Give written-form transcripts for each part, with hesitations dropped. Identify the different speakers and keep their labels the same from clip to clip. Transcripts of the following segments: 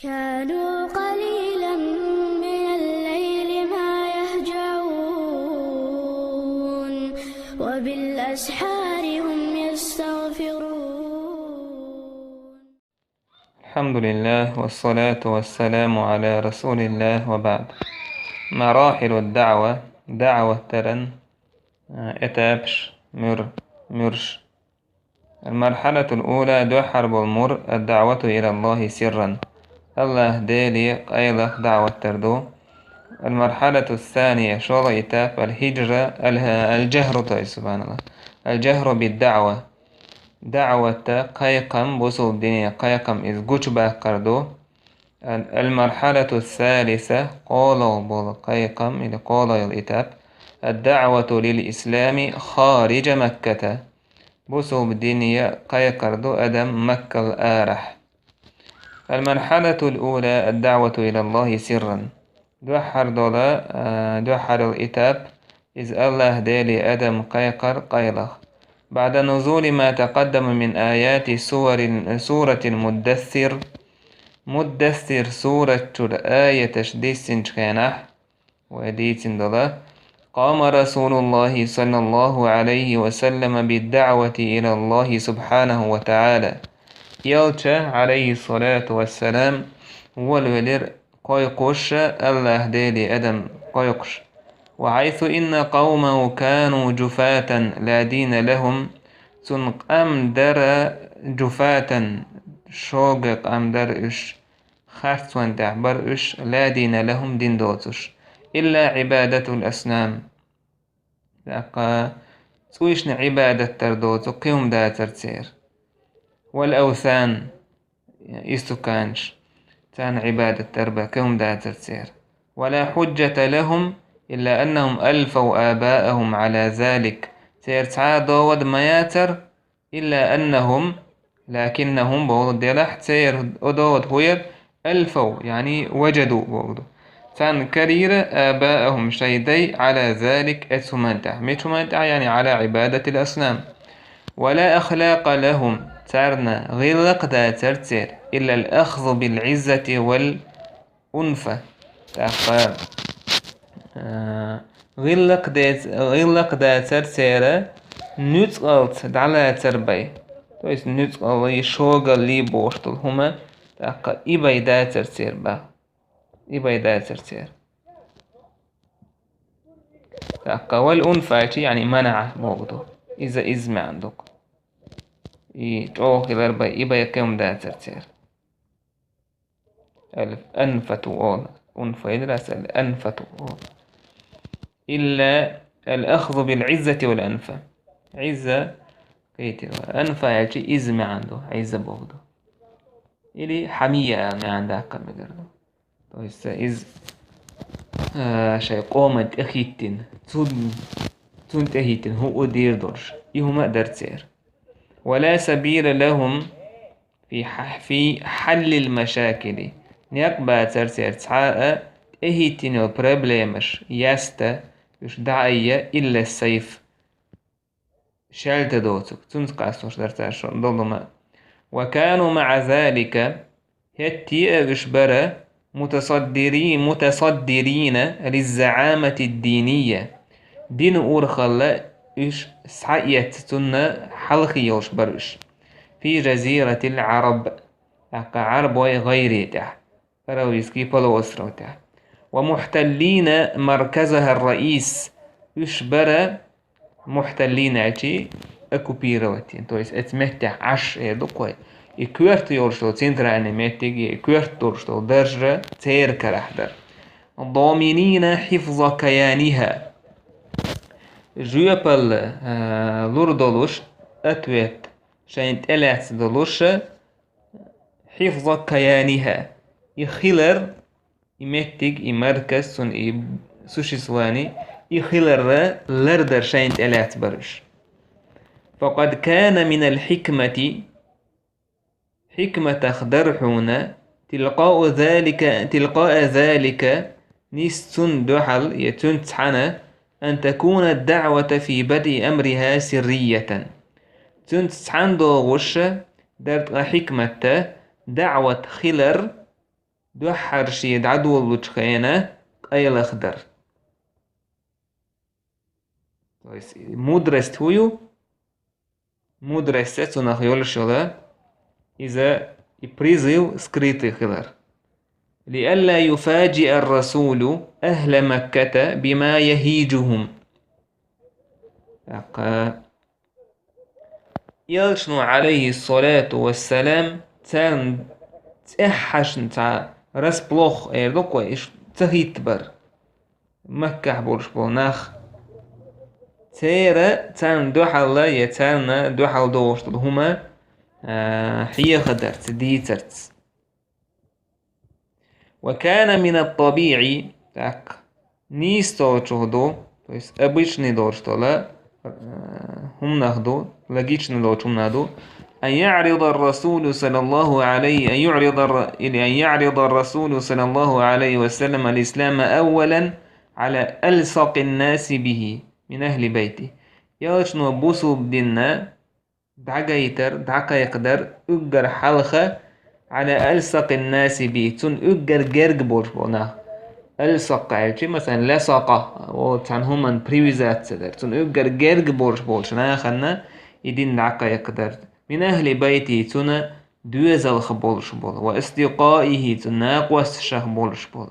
Speaker 1: كانوا قليلا من الليل ما يهجعون وبالأسحار هم يستغفرون.
Speaker 2: الحمد لله والصلاة والسلام على رسول الله وبعد. مراحل الدعوة دعوة ترن اتابش مرش. المرحلة الأولى دو حرب المر الدعوة إلى الله سرا. الله ديلي قيلة دعوة تردو. المرحلة الثانية شغل إتاب الهجرة الجهر سبحان الله، الجهر بالدعوة دعوة قيقم بوصل الدنيا قيقم إذ جوشبه كردو. المرحلة الثالثة قالوا بالقيقم إلى قال الإتاب الدعوة للإسلام خارج مكة بوصل الدنيا قيقردو أدم مكة الآرح. المرحلة الأولى الدعوة إلى الله سرا دوحر الإتاب إذ الله دالي أدم قيقر قيلخ بعد نزول ما تقدم من آيات سورة مدثر سورة آية تشديس كانح وديت دلا. قام رسول الله صلى الله عليه وسلم بالدعوة إلى الله سبحانه وتعالى يلشى عليه الصلاة والسلام والولر قيقش الله دالي أدم قيقش. وحيث إن قومه كانوا جفاة لا دين لهم سنق أمدر جفاة شوقق أمدر إش خارتوان دعبر إش لا دين لهم دين دوتش إلا عبادة الأسنام. لقى سويشن عبادة تردوتو قيم دا ترتير والأوثان إستوكانش تان عبادة تربة قيم دا ترتير. ولا حجة لهم إلا أنهم ألفوا آباءهم على ذلك تيرتعا داود مياتر إلا أنهم لكنهم بوضد ديلاح تير داود هوير ألفوا يعني وجدوا بوضد تان كرير آباءهم شيدي على ذلك متمنتع يعني على عبادة الأصنام. ولا أخلاق لهم تارنا غلق دا ترتير إلا الأخذ بالعزة والأنفة تأخذ غلق دا ترتيرة نتقلت دعلا تربي تويس نتقل شوغل لي بوشتل هما تاقا إباي دا ترتير با إباي دا ترتير تاقا والأنفة يعني منع موضو إذا إزمع عندك يتوخي الأربع إباي كم دا ترتير الأنفة أول أنفة يدرس الأنفة أول إلا الأخذ بالعزة والأنفة. عزة كيتر أنفة يعني إزمة عنده عزة بوضو إلي حمية ما عندها كم يقرده تويس إز شيء قومت أخيتين تون تهيتين هو دير دورش إهما درتير. ولا سبيل لهم في حل المشاكل نيقبا ترتير تعاء اهيتين وبرابليمش ياستا يش دعاية إلا السيف شالت دوتك تنسقاسوش درتاش ضلما. وكانوا مع ذلك هتي أغشبرة متصدرين للزعامة الدينية دين أورخلا إش سعيت تنا حلقي يوشبرش في جزيرة العرب عرب وغيره تح فرويسكي فلو أسرو تح. ومحتلين مركزها الرئيس يشبر محتلين عشي أكوبيروتين تويس اتمتح عش يدقوي يكويرت يورشتو تنترا انيميتيجي يكويرت يورشتو درجة تير كرحدر. ضامنين حفظ كيانها جيوبل لوردولوش أتويت شاينت ألات دولوش حفظ كيانها يخيلر يمتق يمركز سن سوشي سواني يخيلر لردر شاينت ألات برش. فقد كان من الحكمة حكمة خدرحون تلقاء ذلك نستن دحل يتنتحن أن تكون الدعوة في بدء أمرها سرية تنتحن دوغش درت حكمة دعوة خلر دوحر شيد عدو الوجخينة أيل أخدر مدرست هويو مدرست سنخيول شلا إذا يبريزيو سكريتي خلر لئلا يفاجئ الرسول أهل مكة بما يهيجهم يلشنو عليه الصلاة والسلام تان تأحش نتا رس بلوخ ايردوكو ايش تهيتبر مكة بولش بولناخ تيرا تان دوحل يتان دوحل دوشت هما حيا خدرت ديترت وكان من الطبيعي تاك نيستو تشهدو تويس обычный دورشتولا هم ناخدو لقيتشن لو هم نادو أن يعرض الرسول صلى الله عليه أن يعرض الرسول صلى الله عليه وسلم الإسلام أولا على ألصق الناس به من أهل بيته ياشنو بوسو بدنا دعا يتر دعا يقدر أجر حلقة على ألصق الناس به تون أجر جرج بولش بونا ألصق عيلتي مثلا لصقة وتعن هما بريوزات سدر تون أجر جرج بولش خلنا يدين دعا يقدر من أهل بيته تون دوزل خبولش بول وأصدقائه تناقوس شخ بولش بول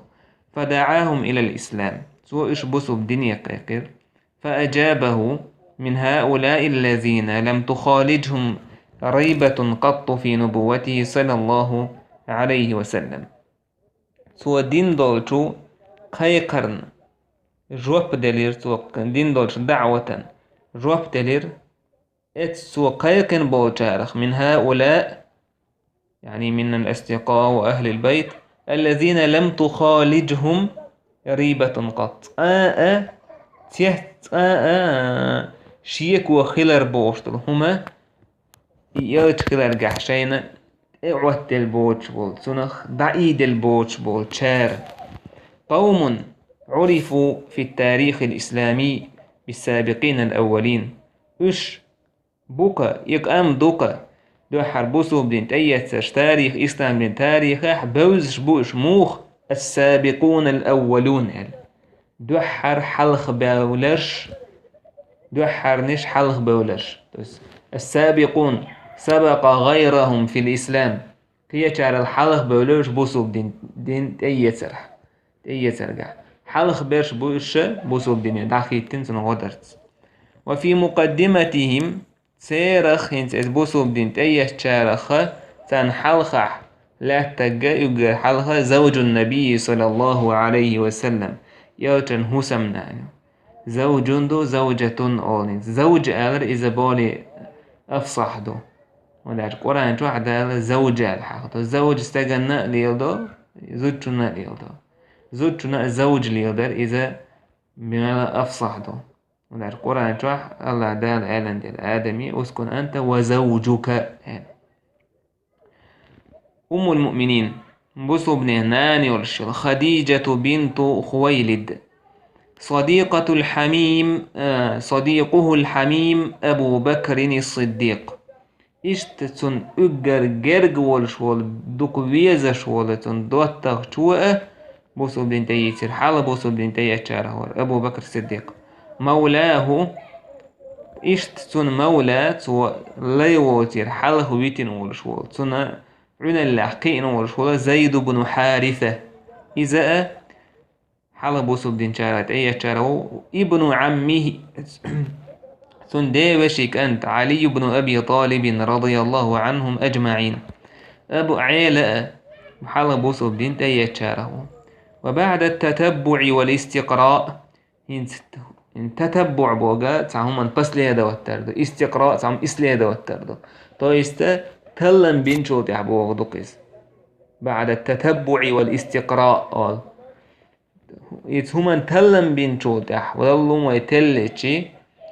Speaker 2: فدعاهم إلى الإسلام سوى إشبسوا بدنيا قيقر فأجابه من هؤلاء الذين لم تخالجهم ريبة قط في نبوته صلى الله عليه وسلم سوى دين دولشو قيقرن جواب دلير سوى دين دولش دعوة جواب دلير سوى قيقن بوجارخ من هؤلاء يعني من الأصدقاء وأهل البيت الذين لم تخالجهم ريبة قط شيك وخلر بوشتل هما يلج خلر قحشينا اعوت البوش بول سنخ بعيد البوش بول شار قوم عرفوا في التاريخ الإسلامي بالسابقين الأولين بوكا يقام دوكا دو حربوسو بدين تأيتش تاريخ إسلام بدين تاريخ بوزش بوش موخ السابقون الأولون دو حر حلخ بولش دو حر نش حلخ بولش السابقون سبق غيرهم في الإسلام كي يشعر الحلخ بولش بوسو بدين تأيتر حلخ برش بوسو بدين داخيتين سنغدرت وفي مقدمتهم سيرخ هنس بوسو بدين تأيتشارخ تان حلخح لا تجا يجا حلخ زوج النبي صلى الله عليه وسلم يوتن هسمنا زوج دو زوجة أولين زوج ألر إذا بالي أفصح دو ولا القرآن واحد زوجة الحق زوج استجنا ليلدو زوجنا ليلدو زوجنا زوج ليلدر إذا بما أفصح دو ولا القرآن واحد الله دال علن دل آدمي أسكن أنت وزوجك أم المؤمنين بوسو بن هناني ورشل خديجة بنت خويلد صديقه الحميم أبو بكر الصديق اشتتن أجر جرج والشول دوكويزا شولتن دوتر شوء بوسو بن تيسر حال بوسو بن تيسر أبو بكر الصديق مولاه اشتتن مولات ليوتر حاله ويتن والشول تنا عنا اللحقين والشول زيد بن حارثة إذا حلبو سبدين شارات أي شارو ابن عمه سندي وشيك أنت علي بن أبي طالب رضي الله عنهم أجمعين أبو عيلة حلبو سبدين أي شارو وبعد التتبع والاستقراء تتبع بوغا تعهم من بس ليه دوتردو استقراء تعهم إسليه دوتردو تويستا تلن بينشو تحبوغ دوكيس بعد التتبع والاستقراء يتهمن تلن بينشو تح ولو ما يتلشي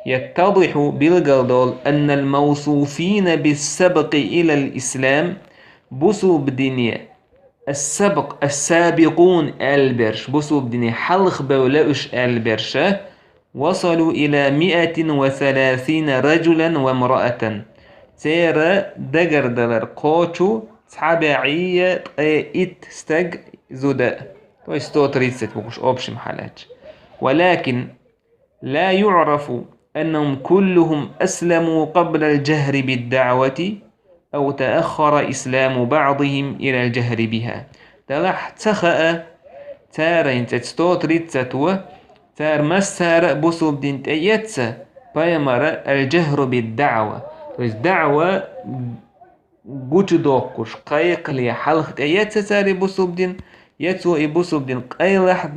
Speaker 2: يتضح بالقدول أن الموصوفين بالسبق إلى الإسلام بسوا بدنيا السبق السابقون البرش بسوا بدنيا حلخ بولاؤش البرشة وصلوا إلى 130 رجلا وامرأة سيرا دقر دلر قوتو تحبعية اتستق زوداء تو 130 بوكش أوبش محلاتش. ولكن لا يعرف أنهم كلهم أسلموا قبل الجهر بالدعوة أو تأخر إسلام بعضهم إلى الجهر بها. تلاح تخأ تار انت تستوتريتساتوا تار مسار بصوب دين تأيتسا بايمر الجهر بالدعوة. الدعوة قوش دوكوش قايق لي حلق تأيتسا تاري بصوب دين يتسو بصوب دين قايلح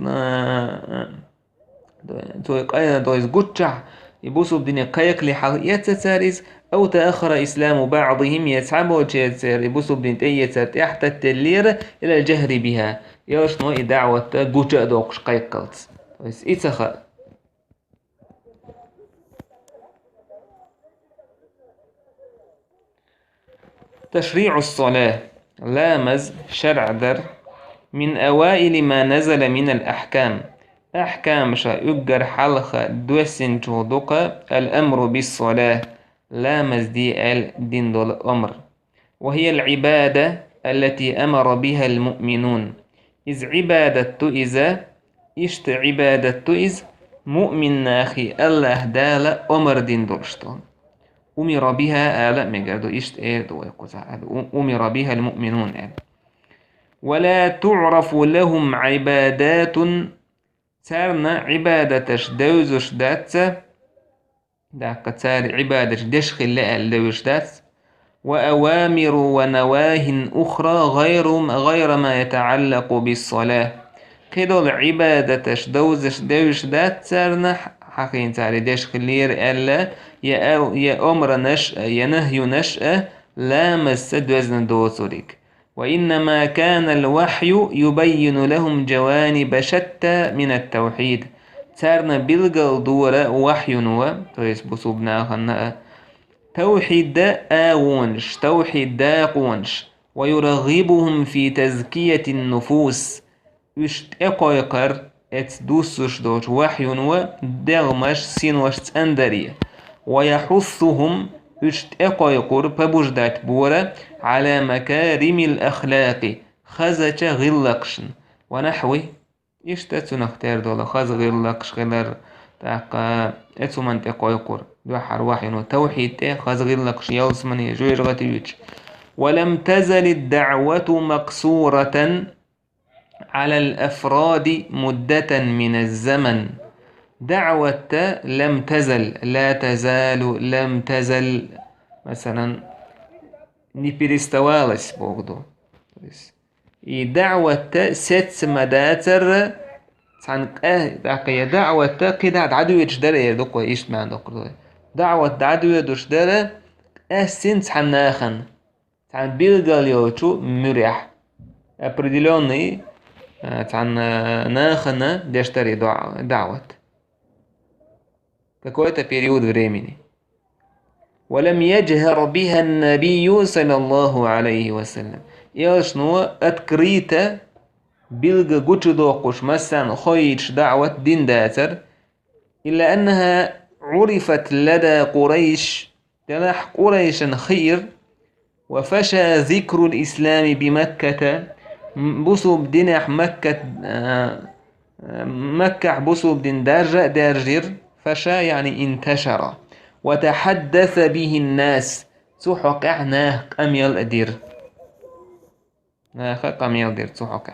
Speaker 2: تو قايل دويز قوشع يبوسوا بدنيا قايق لحق يتساريز أو تأخر إسلام بعضهم يتعبوا تشير يبوسوا بدين تيتسار تحت التلير إلى الجهر بها يوش نوع دعوة قوشع دوكش قايقلت بس إتخا. تشريع الصلاة لامز شرع در من أوائل ما نزل من الأحكام. أحكام شا يقر حلقة دوسن جودوكا الأمر بالصلاة لامز دي الدين دول الأمر، وهي العبادة التي أمر بها المؤمنون. إذ عبادة إذا إشت عبادة إذ مؤمن ناخي الله دال أمر دين دولشتون أمر بها آل مقادو إشت دو أمر بها المؤمنون ولا تعرف لهم عبادات سارنا عبادتش دوزش داتسا داك تسار عبادش دشخل لأل دوش داتس وأوامر ونواه أخرى غير ما يتعلق بالصلاة. كدول عبادتش دوزش دوش دات سارنا حقين تاري دشخل لير ألا يا أمر نشأ يا نهي نشأ لا مسد وزن دوسوريك. وإنما كان الوحي يبين لهم جوانب شتى من التوحيد. تارنا بلغل دورة وحي نوا تويس بصوبنا خنا توحيد دا آونش توحيد دا قونش ويرغبهم في تزكية النفوس يشت اقايقر اتدوسش دوش وحي نوا دغمش سينوش تندري ويحثهم يشت اقايقر ببجدات بورة على مكارم الأخلاق خزج غلقشن ونحوه يشتتو نختار دولا خز غلقش غلر تاقا اتو منطقة يقر دوحر وحي توحيد خز غلقش يوسمني جوير غتيوش. ولم تزل الدعوة مقصورة على الأفراد مدة من الزمن. دعوة لم تزل لا تزال لم تزل مثلا نيبيرستوالس بوغدو دعوة ست مداتر تعنق داقية دعوة كده عدو يجدر يدوكو إيش ما عندك دعوة عدو يدوش دار سين تعناخن تعن بيلغال يوتو مريح أبرديلوني تعناخن ديشتري دعوة какой-то период времени. ولم يجهر بها النبي صلى الله عليه وسلم. يشنو أتكريتا بلغ قوش مثلا خويش دعوة دين داتر إلا أنها عرفت لدى قريش تلاح قريشا خير وفشى ذكر الإسلام بمكة بصوب دينح مكة مكة بصوب دين دارجر فشى يعني انتشر وتحدث به الناس سحق اعناه قميل أدير قميل دير سحق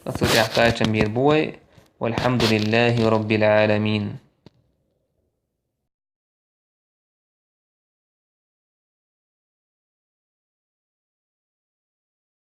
Speaker 2: أصدق أحقاء شمير بوي والحمد لله رب العالمين.